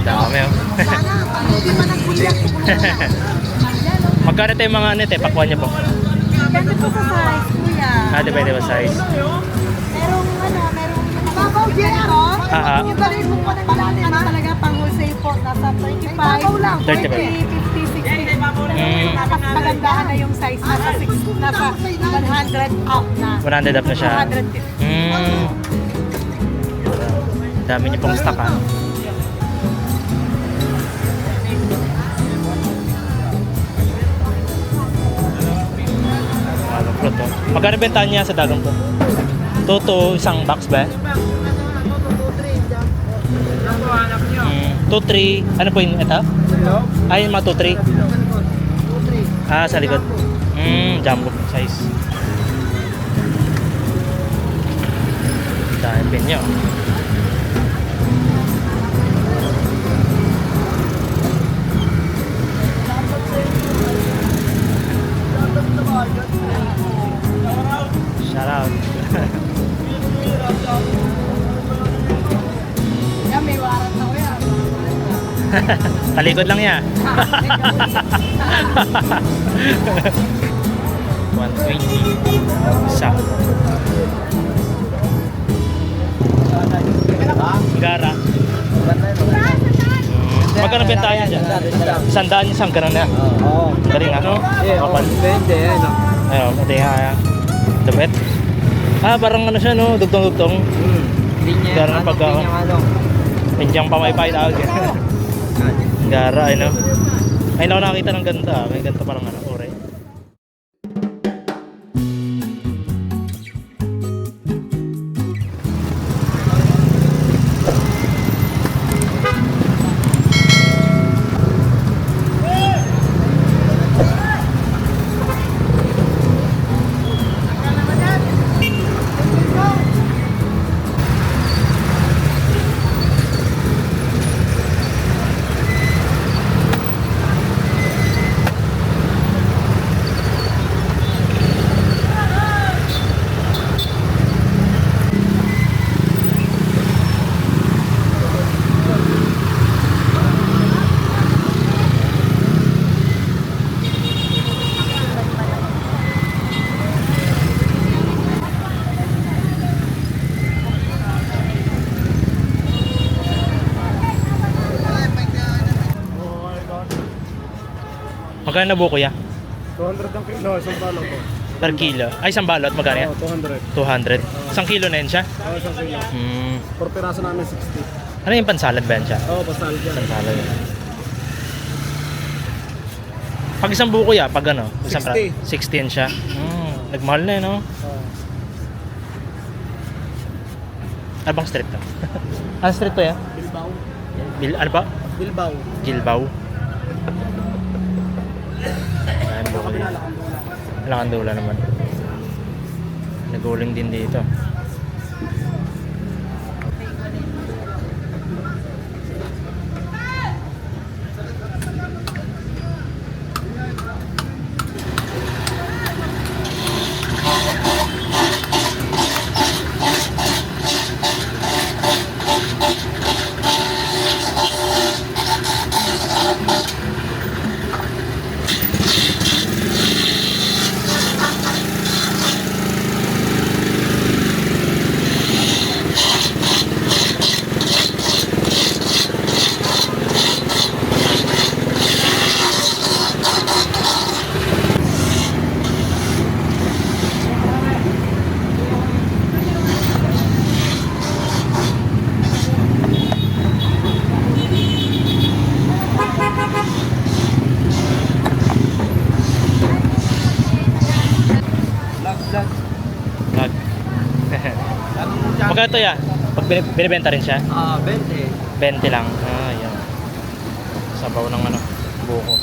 Dami oh. Magkano tayo mga ano tayo? Pakuan niya po? Depende po sa size, kuya. Depende ba size? Merong Babaw, Jero? Yung galing mo po ng malalim, talaga pang wholesale po. Nasa 35, 30, 50, 60. Tapos magandaan na yung size. Nasa 100 up na. 100 up na siya. 150. Dami niyo pong stock ah. Magkano bentahan niya sa dagang po? Toto, isang box ba? 2-3. Ano po yun? Ito? Ay, mga 2-3. Ah, sa likod. Jumbo size. Dahil pin nyo. Shout out. Yan, may warat na ko yan. Talikod lang niya. 120. Isa. Gara. Magkano bentahan niya dyan? 100 isang ganun na. Oo. Galing ano? Kapal. Depende, ano. Ayun, ito yung dabet. Ah, parang ano siya no, dugtong-dugtong. Pinya, Gara ng pagka. Pinyang pamaypay tawag yan. Gara, ano. Ay, nakita ng ganda. May ganda parang ano, ore. Magkano na buko ya? 200 ang kilo, isang balong po. Per kilo. Ay, isang balot, magkano yan? 200. 200. Isang kilo na yun siya? Oo, isang kilo. Per piraso namin 60. Ano yung pansalad ba yan siya? Oo, pasalad yan. Pansalad yan. Pag isang buko ya, pag ano? Isang 60. 60 yan siya. Nagmahal na yun, no? Oo. Ano bang street to? Ano street to ya? Bilbao. Ano ba? Bilbao. Gilbao. Ayan, buko dito. Lakandula naman. Naguling din dito. Vlog. Magkano to ya? Pag binibenta rin siya? 20. 20 lang. Ah, yan. Sabaw ng ano, buko.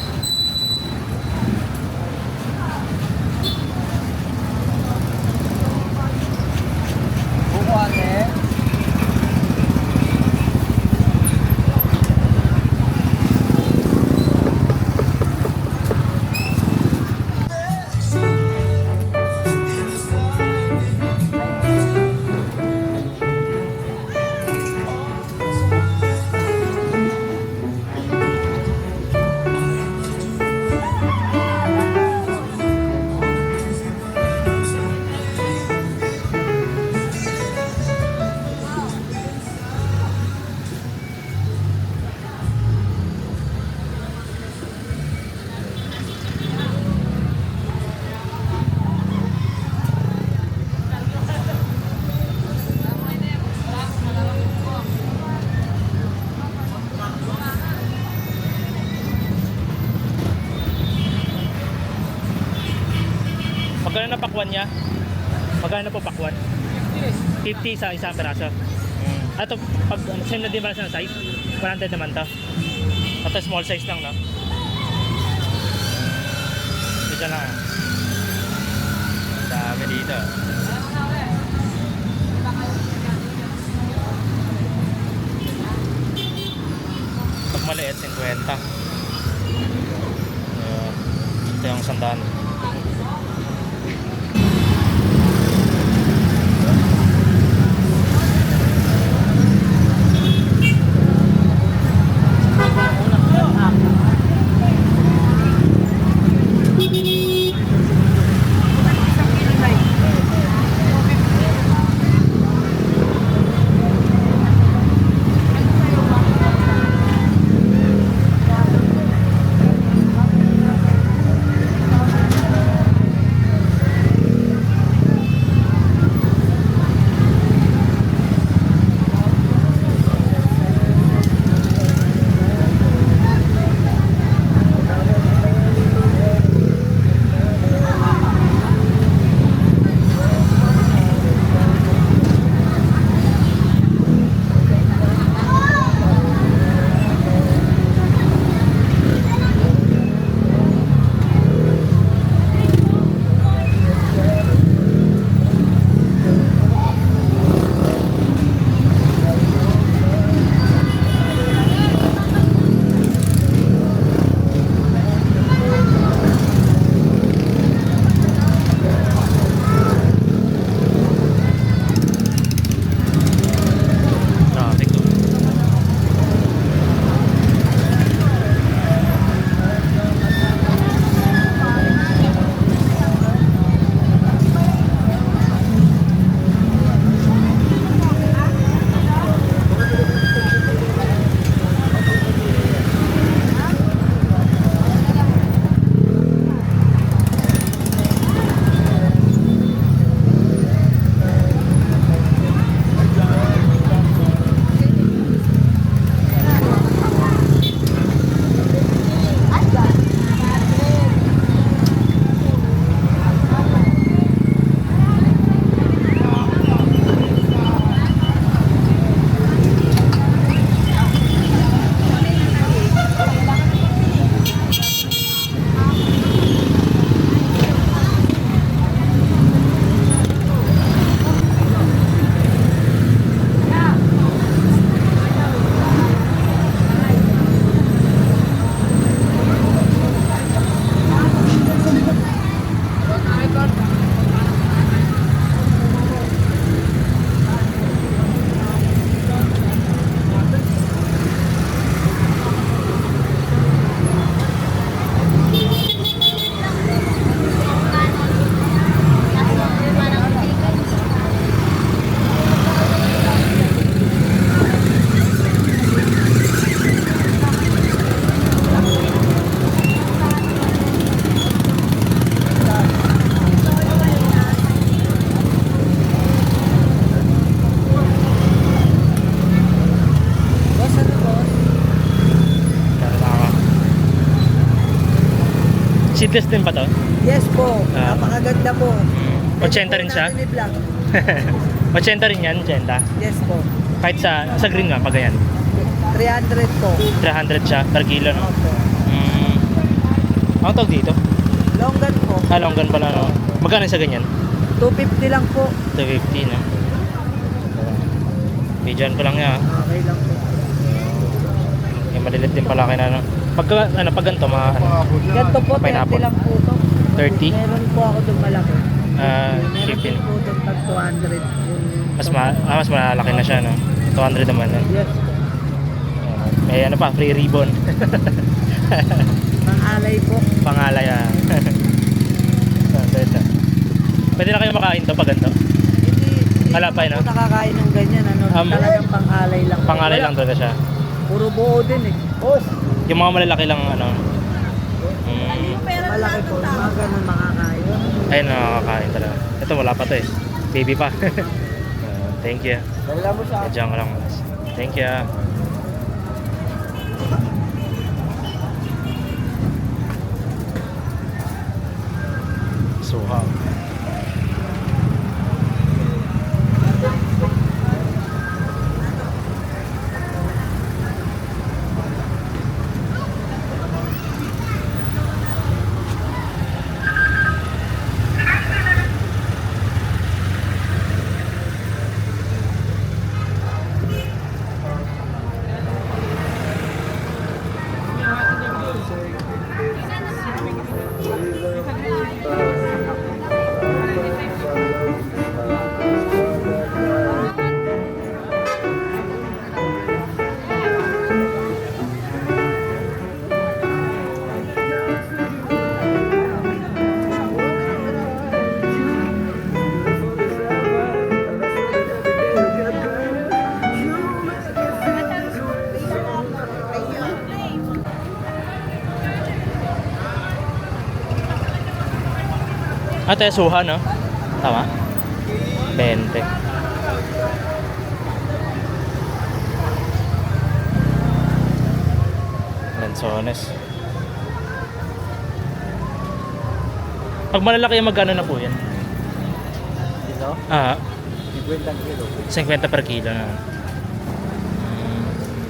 Buko ate. pakwan niya. Magkano po pakwan? 50 sa isang peraso. Ito, pag same na din pala sa size, 100 naman to. Ito small size lang, no? Dito lang. Dami dito. Pag maliit, 50. Ito yung 100. Seedless din ba to? Yes po, Ah. napakaganda po. 80 rin siya? Pwede po natin i-vlog. 80 rin yan, 80. Yes po. Kahit sa green nga, pag ganyan. 300 po. 300 siya per kilo, no? Opo. Ang tawag dito? Longgan po. Longgan pala, no? Magkano sa ganyan? 250 lang po. 250, no? Bidyan ko lang niya. Okay lang po. Yung malilit din pala kayo na, no? Pag ganito, mga Ganito po, 30 pineapple. lang po to. 30? Meron po ako doon malaki. Meron 15. din po doon pag 200. Mas malalaki na siya, no? 200 naman, no? Yes po. May ano pa, free ribbon. Pang-alay po. Pangalay, Pwede na kayo makain to pag ganito? Hindi Wala pa, naman no? po nakakain ng ganyan. Ano, talagang pang-alay lang. po. Pangalay lang talaga siya. Puro buo din eh. Yung mga malalaki lang, ano. Malaki po. Mga ganun makakain. Ayun, nakakain talaga. Ito, wala pa to eh. Baby pa. Thank you. Dala mo sa Diyan ko lang. Thank you. Suha. Ate, suha, no? Tama? 20. Lanzones. Pag malalaki yung magkano na po yan? Dito? Ah, 50 kilo. 50 per kilo na.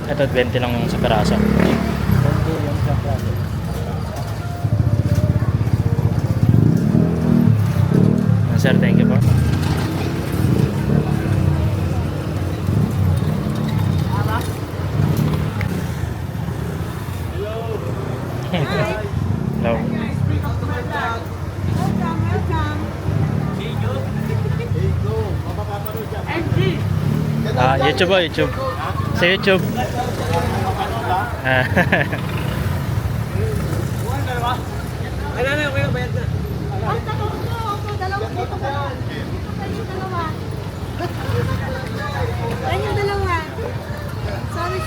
Ito 20 lang yung sa peraso. 20 yung sa plato. Sir, thank you po. Hello. YouTube po, YouTube. Sa YouTube. Ah. Ayun yung dalawa. Sorry.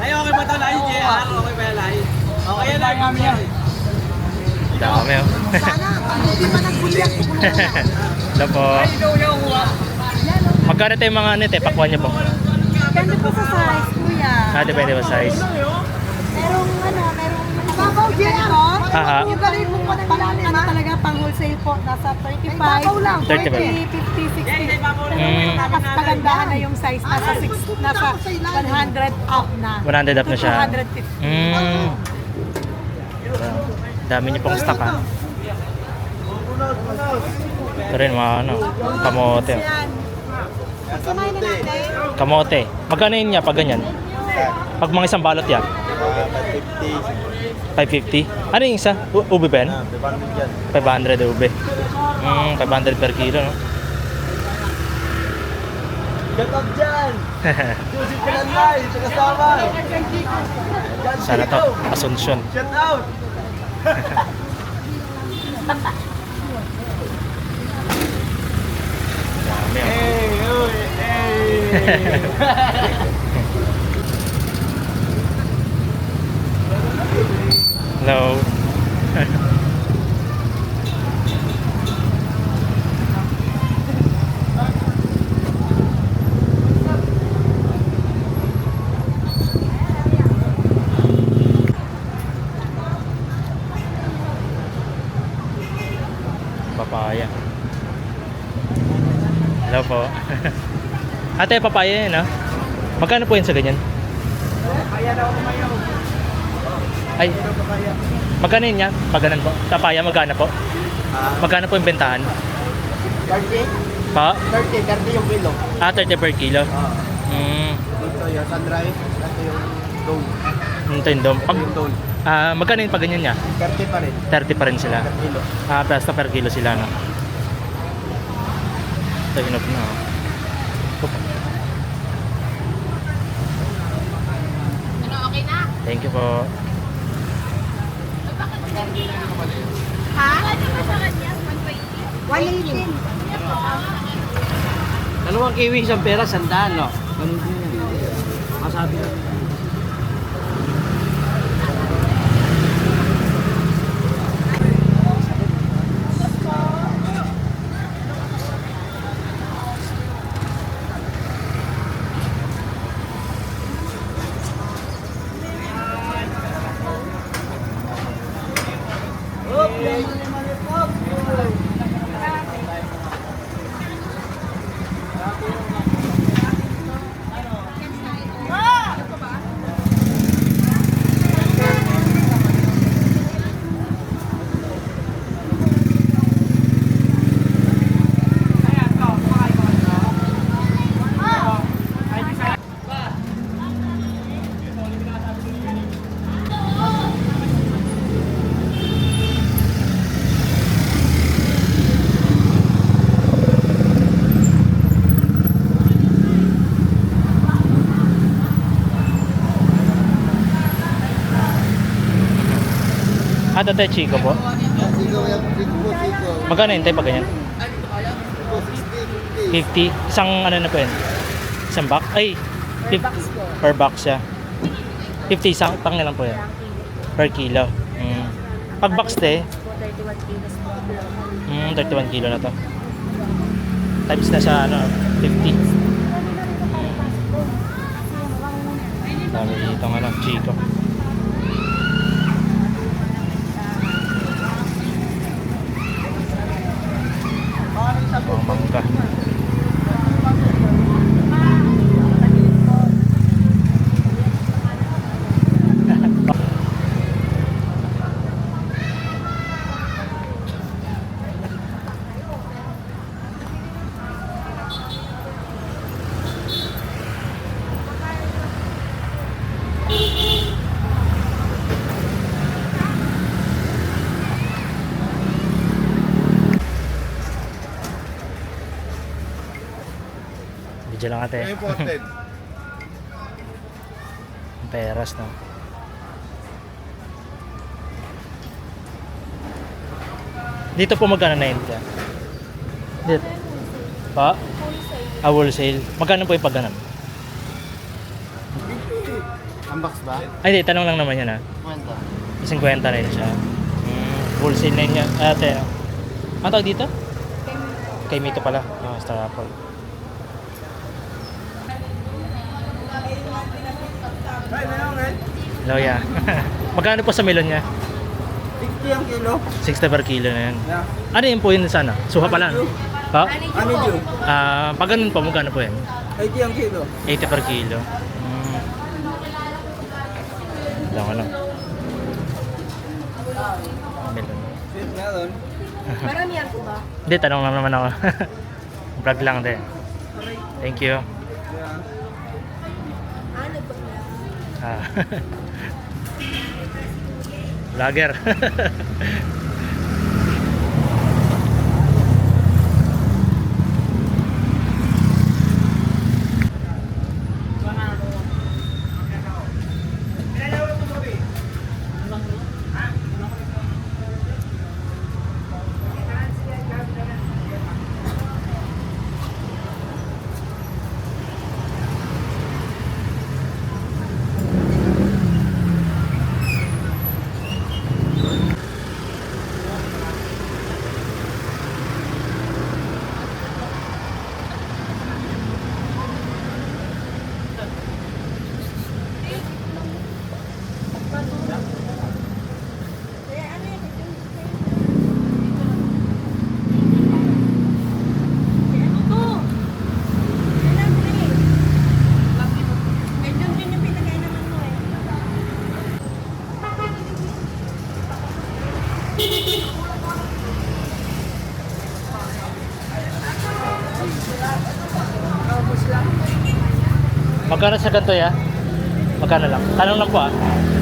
Ay, okay ba ito? Lahi, JR? Okay ba yan, Lahi? Okay yan, Lahi kami yan. Dami oh. Sana, pag hindi pa nagbuliak, Hello po. Magkano ito yung mga ano ito? Pakwan niyo po. depende po sa size, kuya. Depende ba size? Merong Babaw, JR, oh. Aha. Yung galing mo po ng malalim, talaga pang wholesale po. Nasa 35, babaw lang. 35. 50, 60. Tapos kagandahan na yung size. Nasa 100 up na. 100 up na siya. 250. Dami niyo pong stock ha. Ito rin mga ano, kamote. Yan. Kumain na natin. Kamote. Magkano yun niya pag ganyan? Pag mga isang balot yan? 550. Ano yung isa? Ube ba yan? 500 ube. 500 per kilo, no? Get up dyan! Susi ko lang, Lahi! Sa kasama! Sana to, Asunsyon. Shut out! Dami oh. Hey! Uy! Hey! Hello. Papaya. Hello po. Ate, papaya yan, ha? Magkano po yan sa ganyan? Ay, magkano yun yan? Pag ganun po. Papaya, magkano po? Magkano po yung bentahan? 30? Pa? 30 yung kilo. 30 per kilo. Ito yung sunrise. Ito yung dome. Ito yung dom. Pag, Yung dome. magkano yung pag ganyan niya? 30 pa rin. 30 pa rin sila. Per kilo. Basta per kilo sila, no? Ito, hinop na, oh. Okay na? Thank you po. Ha? 180. Dalawang kiwi, isang pera, 100, no? Ganun din yan. Masabi na. Ate, Chico po. Magkano yun tayo pag ganyan? 50. Isang ano na po yun? Isang box? Ay, 50 per box siya. 50 isang pang ilan po yan? Per kilo. Pag box te? 31 kilos po. 31 kilo na to. Times na sa ano, 50. Dami dito ng ano, Chico. Ang mangga. Video lang ate. Imported. Peras no. Dito po magkano na yun dyan? Dito. Pa? Wholesale. Magkano po yung pag ganun? Ang box ba? Ay, hindi. Tanong lang naman yan ha. Kwenta. 50 na yun siya. Wholesale na yun yan. Ate, ano tawag dito? Kay Mito pala. Oh, Star Apple. Loya. Magkano po sa melon niya? 60 ang kilo. 60 per kilo na yan. Yeah. Ano yun po yun sana? Suha pa lang. Pa? Ano yun? Pag ganun po, magkano po yan? 80 ang kilo. 80 per kilo. Lang ano. Melon. Sweet melon. Maramihan po ba? Hindi, tanong lang naman ako. Vlog lang din. Thank you. Yeah. Ano ba na? Ah. Vlogger. Magkano sa ganito ya? Magkano lang? Tanong lang po ah.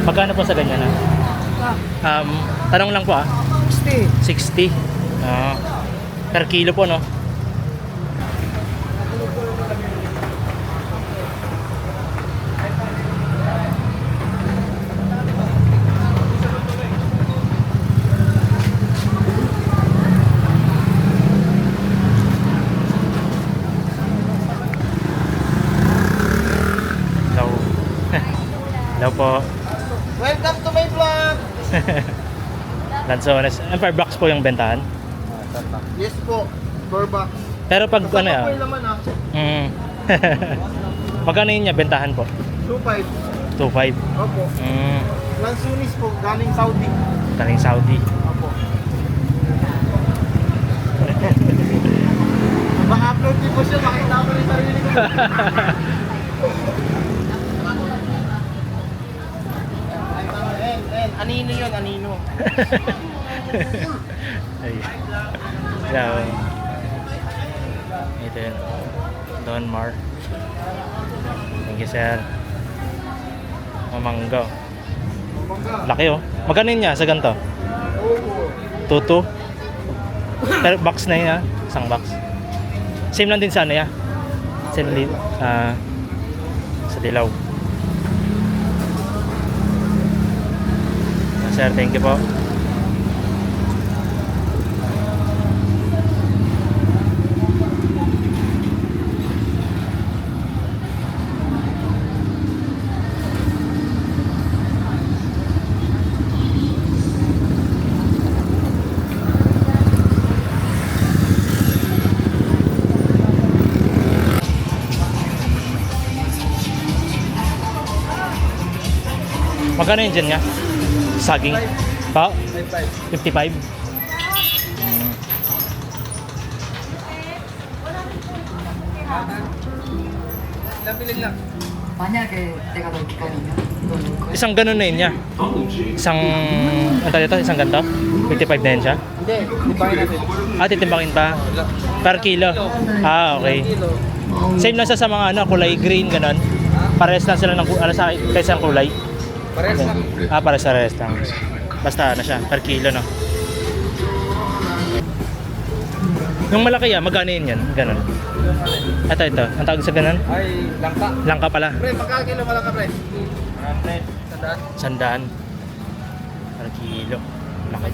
Magkano po sa ganyan ah? Tanong lang po ah. 60. 60. Per kilo po no? Hello po. Welcome to my vlog! Lanzones. Per box po yung bentahan. Yes po. 4 box. Pero pag ano ya? Kasama po yung laman ah. Magkano yun niya bentahan po? 2.5. 2.5. Opo. Lansunis po. Galing Saudi. Galing Saudi. Opo. Baka-upload din po siya. Makita ko rin sarili ko. Anino yun, anino. Ay. Hello. Ito yun. Don Mar. Thank you sir. Mamanggo. Laki oh. Magkano yun niya sa ganito? Tutu. Per box na yun ha. Isang box. Same lang din sa ano ya. Same din. Sa dilaw. Sir, thank you po. Magkano yun dyan nga? Saging? Pa? 5-5. 55? Ilang bilhin lang? 만약에 내가 널 기다리면 넌 올 거야? Isang ganun na yun niya. Isang, ano tayo ito? Isang ganito? 55 na yun siya? Hindi, timbangin natin. Titimbakin pa? Per kilo? Okay. Kilo. Same lang siya sa mga ano, kulay green, ganun. Parehas lang sila ng sa kaysa ang kulay. Parehas lang. Parehas lang. Basta ano siya, per kilo, no? Yung malaki magkano yun yan? Ganun. Ito. Ang tawag sa ganun? Ay, langka. Langka pala. Pre, magkakilo mo lang ka, pre? 100. Sandaan. Per kilo. Laki.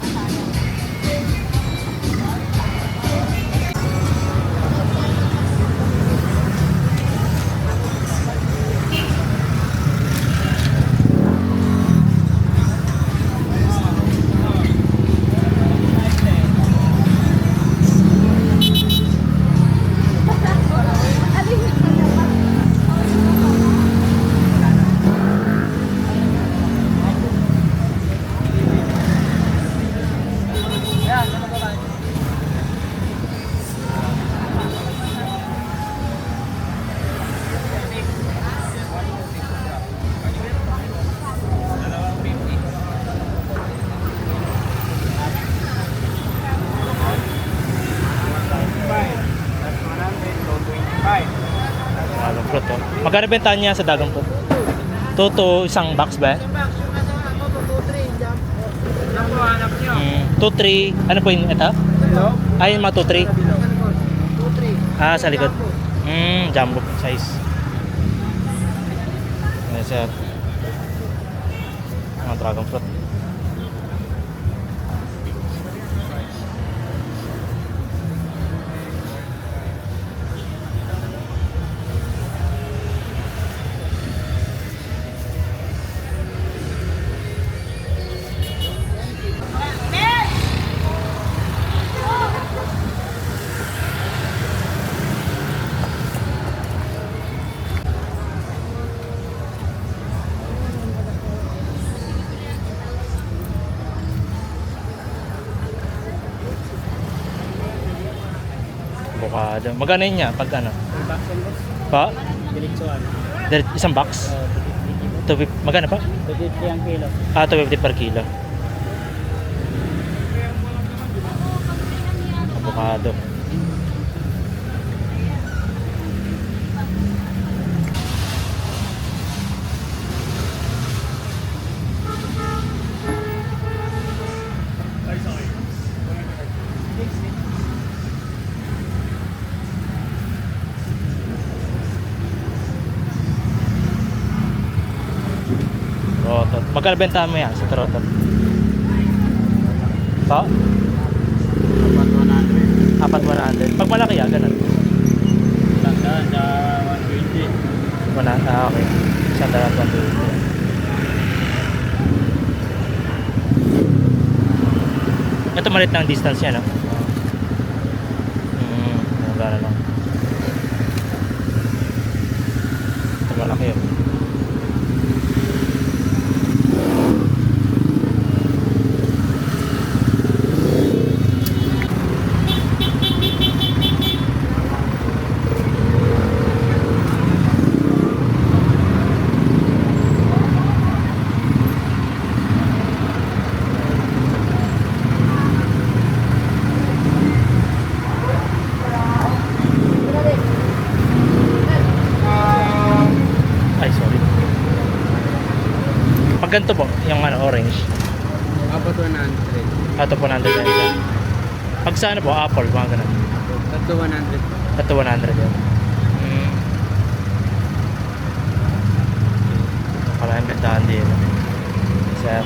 Dagang fruit, oh. Magkano bentahan niya sa dagang fruit? Toto, isang box ba? 2-3. Ano po yun? Ito? Ay, mga 2-3. Sa likod. Jumbo size. Ayan siya. Mga dragon fruit. Avocado. Magkano yun niya? Pag ano? Pa? Isang box? 250. Magkano pa? 250 ang kilo. 250 per kilo. Avocado. Trotot. Magkano bentahan mo yan sa trotot? Pa? 4,100. Pag malaki ganun. Sandaan sa 120. Okay. Isang dalat 120. Ito malit lang distance yan, no? Gano'n lang. Ito malaki yun. Pag ganito po, yung ano, orange. Apat 100. Ito po 100 na isa. Pag sa ano po, apple, mga ganun. Tatlo 100. Ito 100 yan. Parang bentahan din. Sir.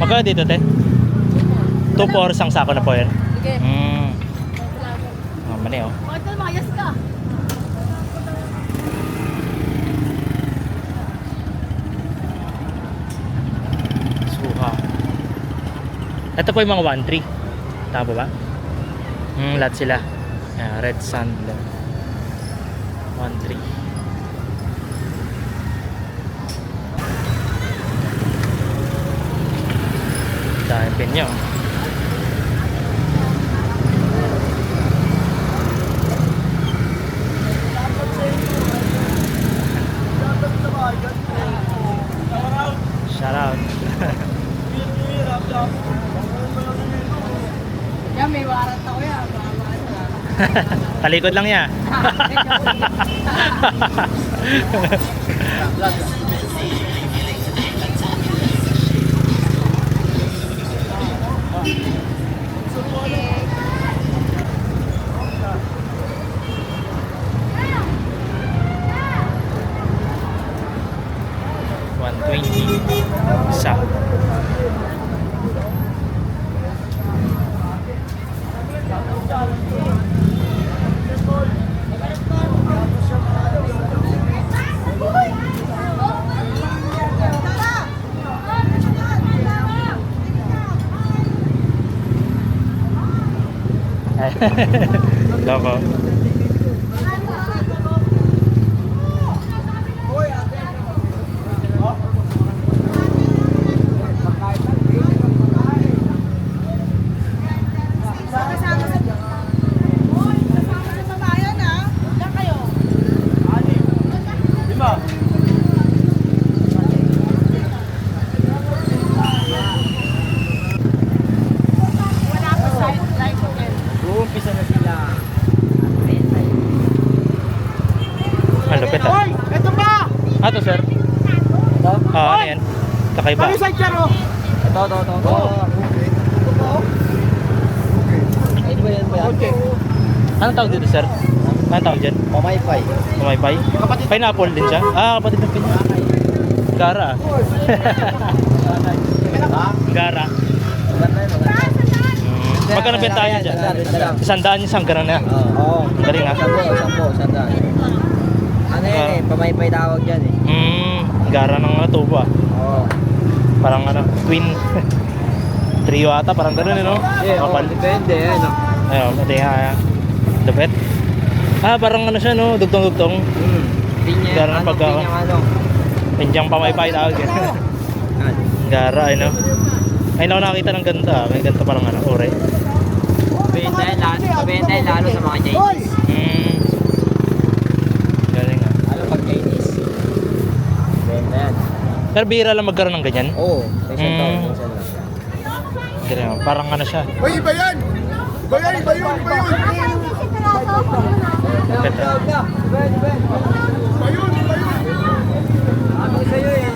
Magkano dito, te? 2 isang sako na po yan. Sige. Mani, oh. Bakit na makayas ka? Suha. Ito po yung mga 1-3. Tama ba? Lahat sila. Red sand. 1-3. Dahil pin nyo. Shout out. Yan, may warrant ako yan. Talikod lang niya. Isa. Loko. Umpisa na sila. Ang lupit ah. Hoy! Ito pa! Ito sir. Ito? Ano yan? Kakaiba. Ano sa dyan oh? Ito. Ay, di ba yan ba yan? Okay. Anong tawag dito sir? Anong tawag dyan? Pamaypay. Pumaypay? Pineapple din siya? Kapatid ng pineapple. Gara ah. Gara. Maganda yun, maganda. Magkano bentahan dyan? Sandaan. 100 isang gara na. Oo. Galing ah. Sandaan. Ano yan eh, pamaypay tawag yan eh. Gara ng tubo ah. Oo. Parang ano, twin. Trio ata, parang gano'n eh, no? Kapal. Depende eh, no? Ayun, pati nga. Dapet. Parang ano siya, no? Dugtong-dugtong. Pinya, Gara ng ano, pagka- pinya ano. Pindyang pamaypay tawag yan. Gara, ay no? Ay, ako nakakita ng ganda. May ganda parang ano, ore. Mabenta yan lalo sa mga Chinese. Galing ah. Lalo pag Chinese. Mabenta yan. Pero bihira lang magkaroon ng ganyan. Oo, isang taon. Galing ah. Parang ano siya. Hoy, iba yan! Iba yan! Iba yun! Iba yun! Ganda. Iba yun! Iba yun! Ano sa'yo yan?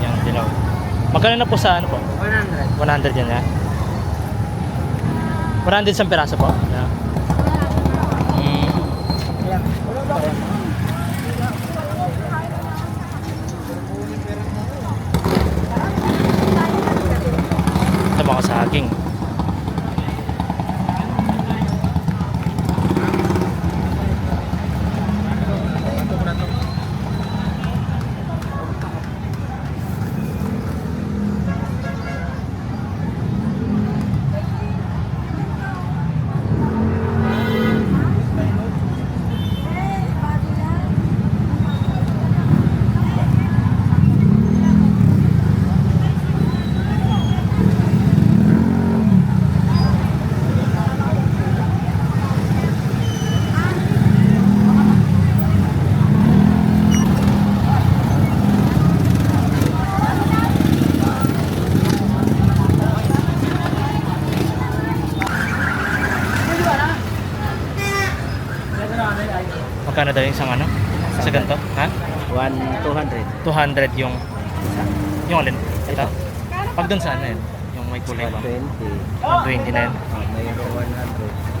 Yung dilaw. Magkano na po sa ano po? 100. 100 yan ha? 100 sa piraso po. Yeah. Ito mga saging. Magkano daw yung isang ano? Sa ganito? Ha? 200. 200 yung alin? Ito? Pag dun sa ano yun? Yung may kulay ba? 120 na yun. Mayroong 100.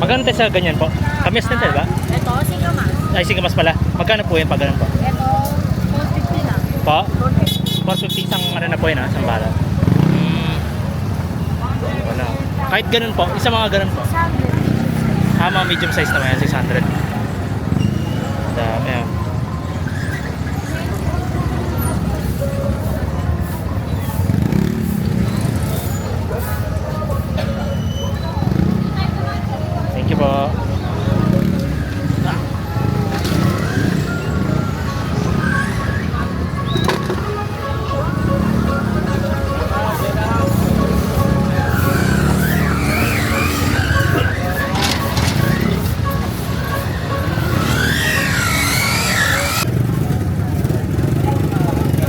Magkano tayo sa ganyan po? Kamis na tayo ba? Ito, singkamas. Ay, sige mas pala. Magkano po yan pag ganun po? Ito, 450 lang. Po? 450 isang ano na po yun ha? Isang bala. Wala. Kahit ganun po, isa mga ganun po. Mga medium size naman yan, 600. Dami ah. Thank you po.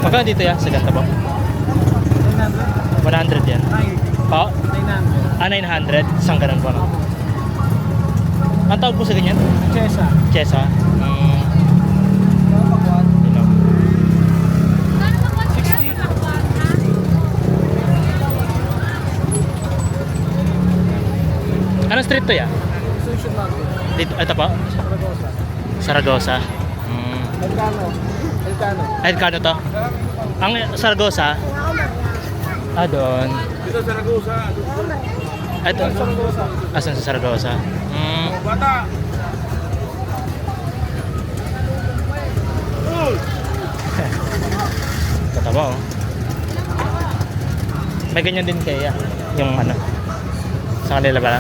Magkano dito yan? Sa ganda po? 100 yan. Po? 900? Isang ganun po no? Ang tawag po sa ganyan? Chesa. Chesa? Ilaw. 60? Anong street to ya? Dito, ito po? Saragosa. Ay, kano to? Ang Saragosa? Ah, doon. Dito sa Ragusa. Ito. Asan sa Saragosa? Bata. Kataba oh. May ganyan din kaya yung ano. Sa kanila ba?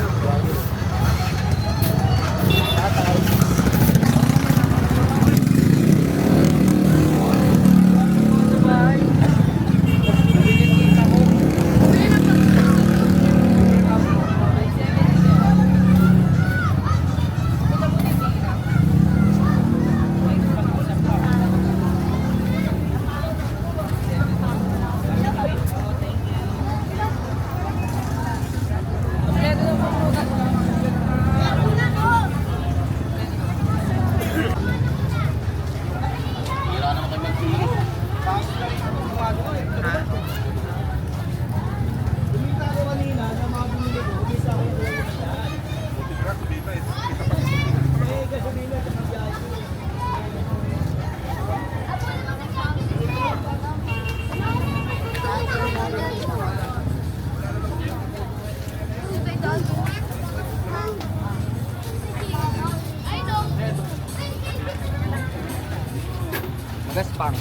Gaspang.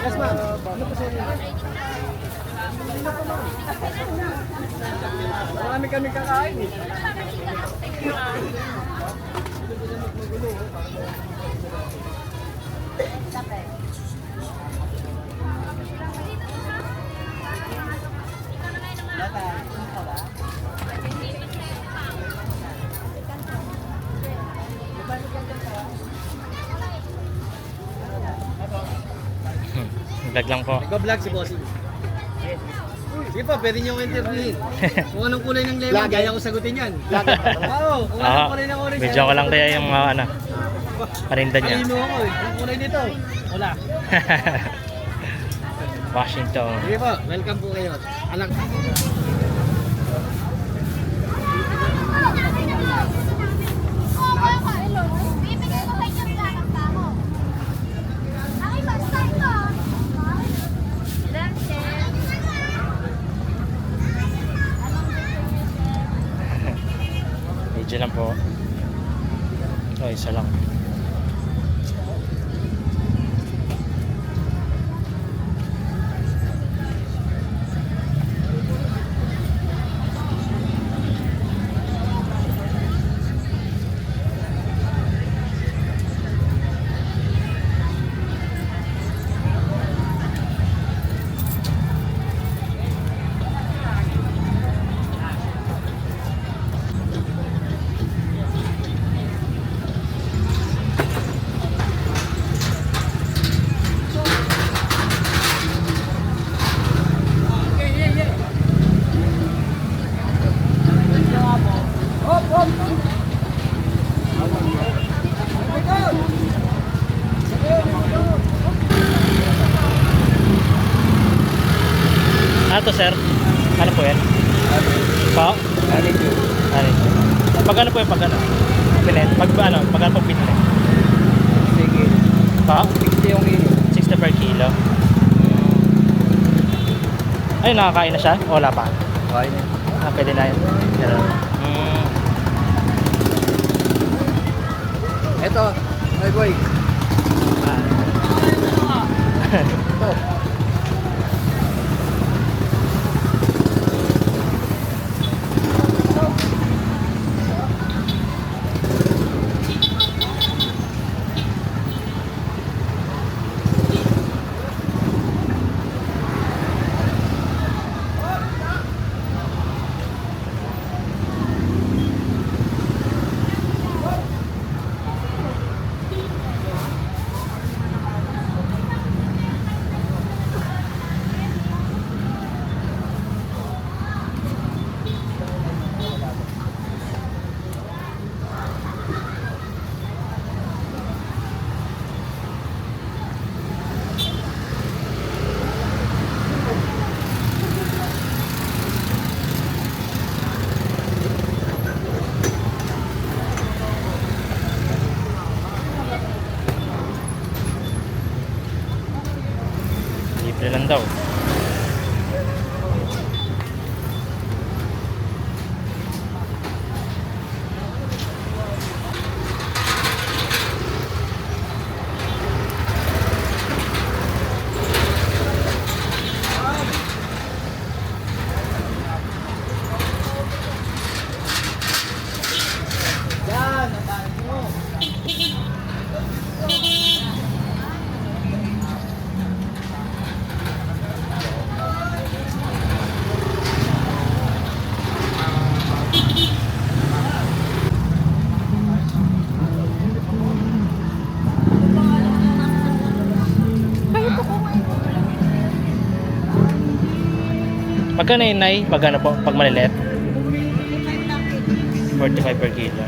Gaspang. Ano po sa'yo? Marami kami kakain eh. Vlog lang po. Nagpa-vlog si Bossing. Sige po, pwede niyo akong interviewin. Kung anong kulay ng lemon, kaya ko sagutin yan. Oo, kung anong kulay ng orange. Medyo ko lang kaya yung mga ano. Parinda niya. Alino ako eh. Anong kulay nito? Wala. Washington. Sige po, welcome po kayo. Anak. Medyo lang po. Oh, isa lang. to, sir? Ano po yan? Pa? Ano? Pag ano po yung pag ano? Pinet? Pag ano? Pag ano pag pinili? Sige. Pa? 60 yung kilo. 60 per kilo. Ay, nakakain na siya? O, wala pa? Okay na. Ah, pwede na yun. Ganun. Ito, my boy. Ito. Libre lang daw. Yan, ang dami mo. Magkano yun, Nay? Pag ano po? Pag malilit? 45 per kilo.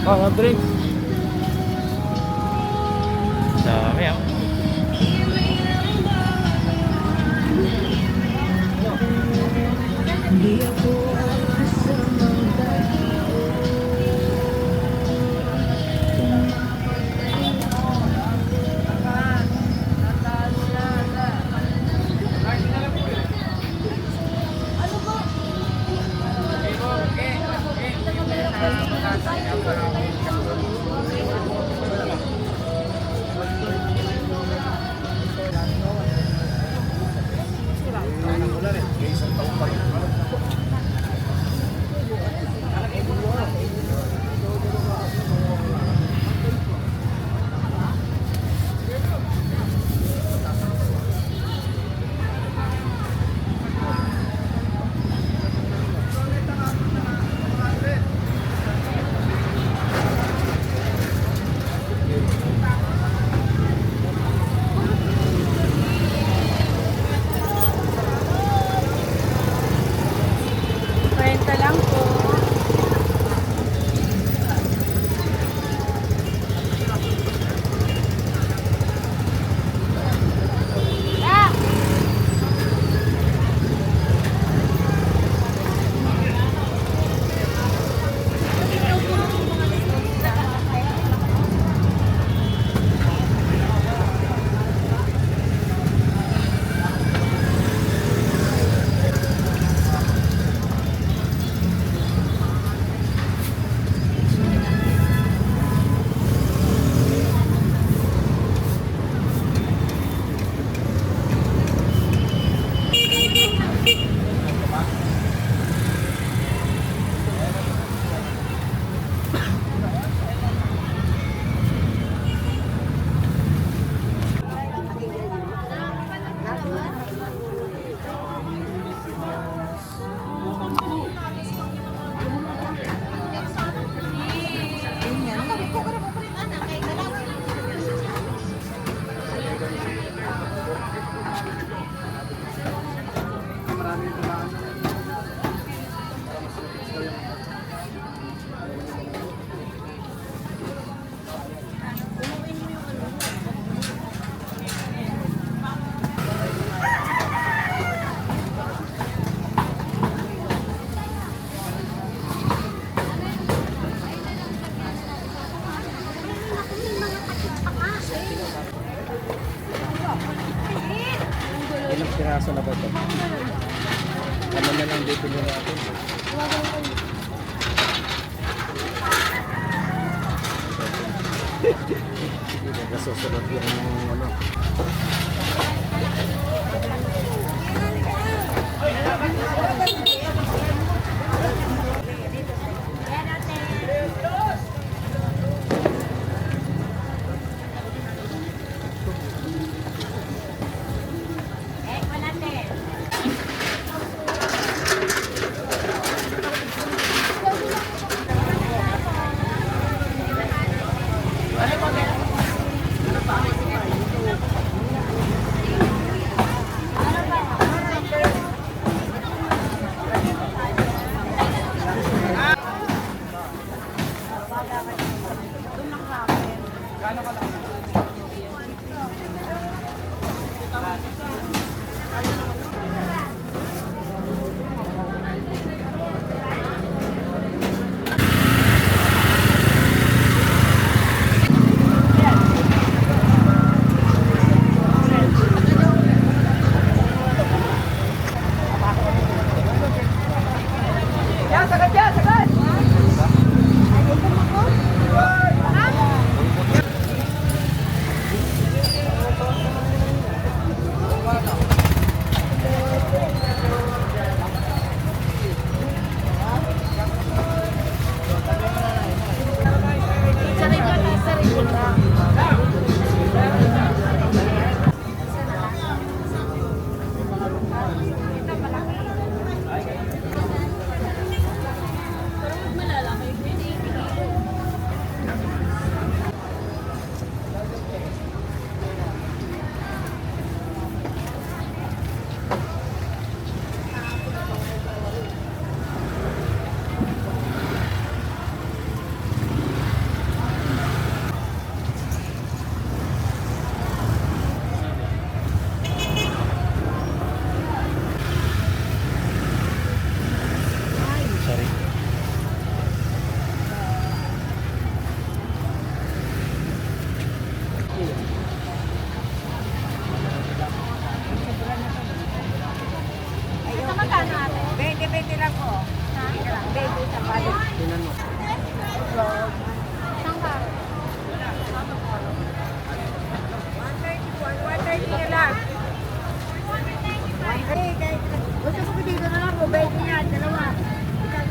Oh, drink. Dami, ah. ka lang po. Ilang piraso na ba ito? Ano na lang dito nyo natin? Sige, nasusunod yung ano. Sorry. Ito magkano ate? 20 lang po. 20 sa balot. Tinan mo. Saan ka? 130 na lang. Gusto ko dito na lang po, 20 yan, dalawa.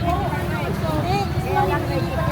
Hindi, lang 20.